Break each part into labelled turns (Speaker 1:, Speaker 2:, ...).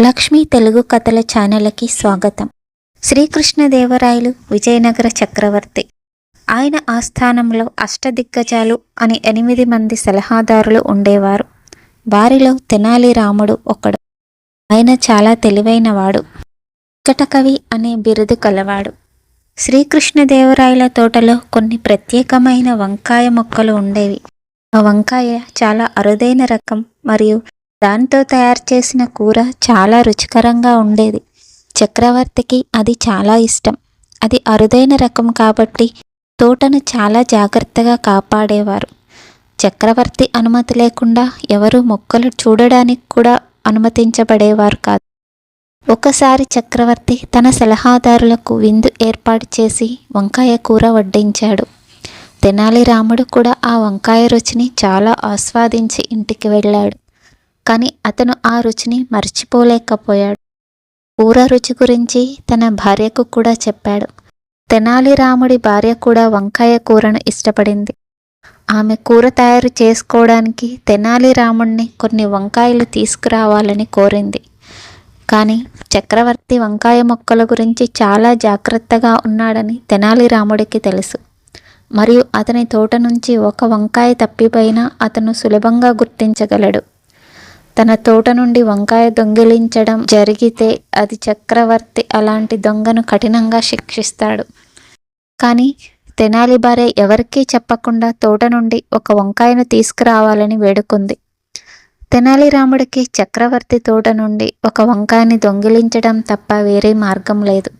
Speaker 1: లక్ష్మీ తెలుగు కథల ఛానల్కి స్వాగతం. శ్రీకృష్ణదేవరాయలు విజయనగర చక్రవర్తి. ఆయన ఆస్థానంలో అష్టదిగ్గజాలు అని 8 మంది సలహాదారులు ఉండేవారు. వారిలో తెనాలి రాముడు ఒకడు. ఆయన చాలా తెలివైనవాడు. వికటకవి అనే బిరుదు కలవాడు. శ్రీకృష్ణదేవరాయల తోటలో కొన్ని ప్రత్యేకమైన వంకాయ మొక్కలు ఉండేవి. ఆ వంకాయ చాలా అరుదైన రకం మరియు దాంతో తయారు చేసిన కూర చాలా రుచికరంగా ఉండేది. చక్రవర్తికి అది చాలా ఇష్టం. అది అరుదైన రకం కాబట్టి తోటను చాలా జాగ్రత్తగా కాపాడేవారు. చక్రవర్తి అనుమతి లేకుండా ఎవరు మొక్కలు చూడడానికి కూడా అనుమతించబడేవారు కాదు. ఒకసారి చక్రవర్తి తన సలహాదారులకు విందు ఏర్పాటు చేసి వంకాయ కూర వడ్డించాడు. తెనాలి రాముడు కూడా ఆ వంకాయ రుచిని చాలా ఆస్వాదించి ఇంటికి వెళ్ళాడు. కానీ అతను ఆ రుచిని మర్చిపోలేకపోయాడు. కూర రుచి గురించి తన భార్యకు కూడా చెప్పాడు. తెనాలి రాముడి భార్య కూడా వంకాయ కూరను ఇష్టపడింది. ఆమె కూర తయారు చేసుకోవడానికి తెనాలి రాముడిని కొన్ని వంకాయలు తీసుకురావాలని కోరింది. కానీ చక్రవర్తి వంకాయ మొక్కల గురించి చాలా జాగ్రత్తగా ఉన్నాడని తెనాలి రాముడికి తెలుసు. మరియు అతని తోట నుంచి ఒక వంకాయ తప్పిపోయినా అతను సులభంగా గుర్తించగలడు. తన తోట నుండి వంకాయ దొంగిలించడం జరిగితే అది చక్రవర్తి అలాంటి దొంగను కఠినంగా శిక్షిస్తాడు. కానీ తెనాలి భార్య ఎవరికీ చెప్పకుండా తోట నుండి ఒక వంకాయను తీసుకురావాలని వేడుకుంది. తెనాలి రాముడికి చక్రవర్తి తోట నుండి ఒక వంకాయని దొంగిలించడం తప్ప వేరే మార్గం లేదు.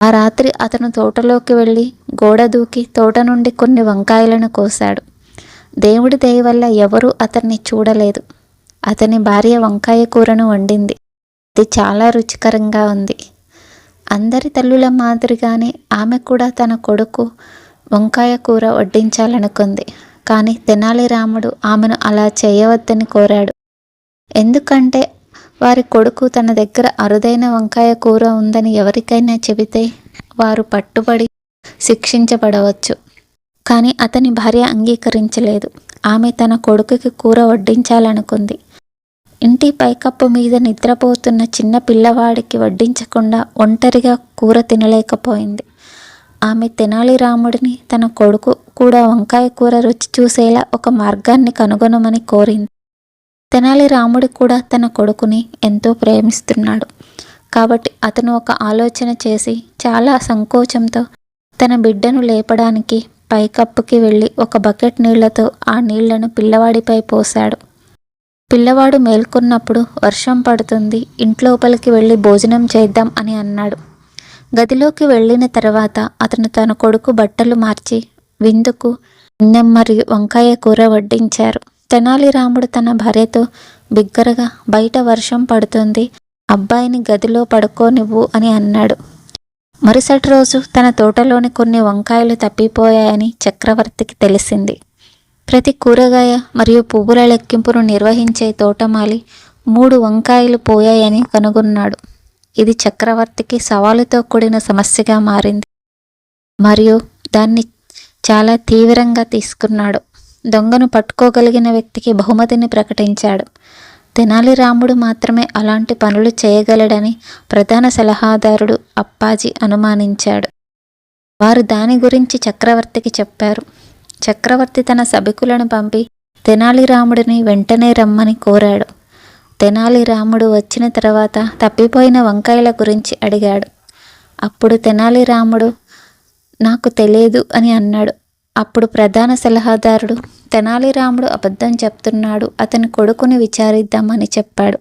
Speaker 1: ఆ రాత్రి అతను తోటలోకి వెళ్ళి గోడ దూకి తోట నుండి కొన్ని వంకాయలను కోశాడు. దేవుడి దయ వల్ల ఎవరూ అతన్ని చూడలేదు. అతని భార్య వంకాయ కూరను వండింది. అది చాలా రుచికరంగా ఉంది. అందరి తల్లుల మాదిరిగానే ఆమె కూడా తన కొడుకు వంకాయ కూర వడ్డించాలనుకుంది. కానీ తెనాలి రాముడు ఆమెను అలా చేయవద్దని కోరాడు. ఎందుకంటే వారి కొడుకు తన దగ్గర అరుదైన వంకాయ కూర ఉందని ఎవరికైనా చెబితే వారు పట్టుబడి శిక్షించబడవచ్చు. కానీ అతని భార్య అంగీకరించలేదు. ఆమె తన కొడుకుకి కూర వడ్డించాలనుకుంది. ఇంటి పైకప్పు మీద నిద్రపోతున్న చిన్న పిల్లవాడికి వడ్డించకుండా ఒంటరిగా కూర తినలేకపోయింది. ఆమె తెనాలి రాముడిని తన కొడుకు కూడా వంకాయ కూర రుచి చూసేలా ఒక మార్గాన్ని కనుగొనమని కోరింది. తెనాలి రాముడు కూడా తన కొడుకుని ఎంతో ప్రేమిస్తున్నాడు. కాబట్టి అతను ఒక ఆలోచన చేసి చాలా సంకోచంతో తన బిడ్డను లేపడానికి పైకప్పుకి వెళ్ళి ఒక బకెట్ నీళ్లతో ఆ నీళ్లను పిల్లవాడిపై పోశాడు. పిల్లవాడు మేల్కొన్నప్పుడు వర్షం పడుతుంది, ఇంట్లోపలికి వెళ్ళి భోజనం చేద్దాం అని అన్నాడు. గదిలోకి వెళ్ళిన తర్వాత అతను తన కొడుకు బట్టలు మార్చి విందుకు అన్నం మరియు వంకాయ కూర వడ్డించారు. తెనాలి రాముడు తన భార్యతో బిగ్గరగా బయట వర్షం పడుతుంది, అబ్బాయిని గదిలో పడుకోనివ్వు అని అన్నాడు. మరుసటి రోజు తన తోటలోని కొన్ని వంకాయలు తప్పిపోయాయని చక్రవర్తికి తెలిసింది. ప్రతి కూరగాయ మరియు పువ్వుల లెక్కింపును నిర్వహించే తోటమాలి 3 వంకాయలు పోయాయని కనుగొన్నాడు. ఇది చక్రవర్తికి సవాలుతో కూడిన సమస్యగా మారింది మరియు దాన్ని చాలా తీవ్రంగా తీసుకున్నాడు. దొంగను పట్టుకోగలిగిన వ్యక్తికి బహుమతిని ప్రకటించాడు. తెనాలి రాముడు మాత్రమే అలాంటి పనులు చేయగలడని ప్రధాన సలహాదారుడు అప్పాజీ అనుమానించాడు. వారు దాని గురించి చక్రవర్తికి చెప్పారు. చక్రవర్తి తన సభికులను పంపి తెనాలి రాముడిని వెంటనే రమ్మని కోరాడు. తెనాలి రాముడు వచ్చిన తర్వాత తప్పిపోయిన వంకాయల గురించి అడిగాడు. అప్పుడు తెనాలి రాముడు నాకు తెలియదు అని అన్నాడు. అప్పుడు ప్రధాన సలహాదారుడు తెనాలి రాముడు అబద్ధం చెప్తున్నాడు, అతని కొడుకుని విచారిద్దామని చెప్పాడు.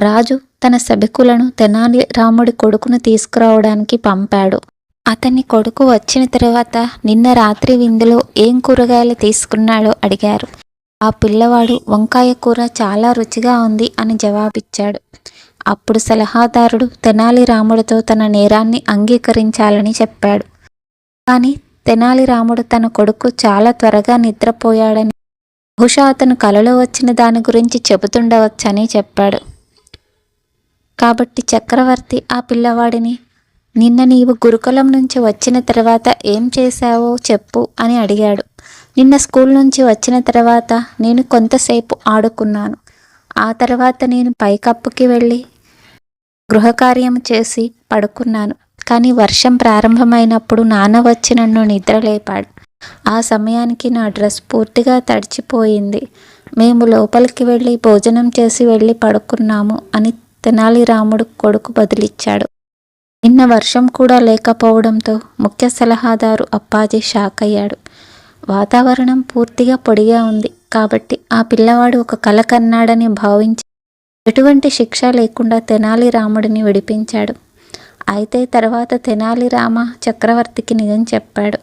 Speaker 1: రాజు తన సభికులను తెనాలి రాముడి కొడుకును తీసుకురావడానికి పంపాడు. అతని కొడుకు వచ్చిన తర్వాత నిన్న రాత్రి విందులో ఏం కూరగాయలు తీసుకున్నాడో అడిగారు. ఆ పిల్లవాడు వంకాయ కూర చాలా రుచిగా ఉంది అని జవాబిచ్చాడు. అప్పుడు సలహాదారుడు తెనాలి రాముడితో తన నేరాన్ని అంగీకరించాలని చెప్పాడు. కానీ తెనాలి రాముడు తన కొడుకు చాలా త్వరగా నిద్రపోయాడని, బహుశా అతను కలలో వచ్చిన దాని గురించి చెబుతుండవచ్చని చెప్పాడు. కాబట్టి చక్రవర్తి ఆ పిల్లవాడిని నిన్న నీవు గురుకులం నుంచి వచ్చిన తర్వాత ఏం చేశావో చెప్పు అని అడిగాడు. నిన్న స్కూల్ నుంచి వచ్చిన తర్వాత నేను కొంతసేపు ఆడుకున్నాను. ఆ తర్వాత నేను పైకప్పుకి వెళ్ళి గృహకార్యం చేసి పడుకున్నాను. కానీ వర్షం ప్రారంభమైనప్పుడు నాన్న వచ్చి నన్ను నిద్రలేపాడు. ఆ సమయానికి నా డ్రెస్ పూర్తిగా తడిచిపోయింది. మేము లోపలికి వెళ్ళి భోజనం చేసి వెళ్ళి పడుకున్నాము అని తెనాలి రాముడు కొడుకు బదిలిచ్చాడు. నిన్న వర్షం కూడా లేకపోవడంతో ముఖ్య సలహాదారు అప్పాజీ షాక్ అయ్యాడు. వాతావరణం పూర్తిగా పొడిగా ఉంది కాబట్టి ఆ పిల్లవాడు ఒక కల కన్నాడని భావించి ఎటువంటి శిక్ష లేకుండా తెనాలి రాముడిని విడిపించాడు. అయితే తర్వాత తెనాలి రామ చక్రవర్తికి నిజం చెప్పాడు.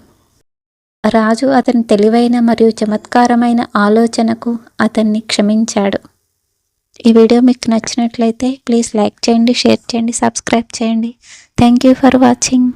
Speaker 1: రాజు అతని తెలివైన మరియు చమత్కారమైన ఆలోచనకు అతన్ని క్షమించాడు. ఈ వీడియో మీకు నచ్చినట్లయితే ప్లీజ్ లైక్ చేయండి, షేర్ చేయండి, సబ్స్క్రైబ్ చేయండి. Thank you for watching.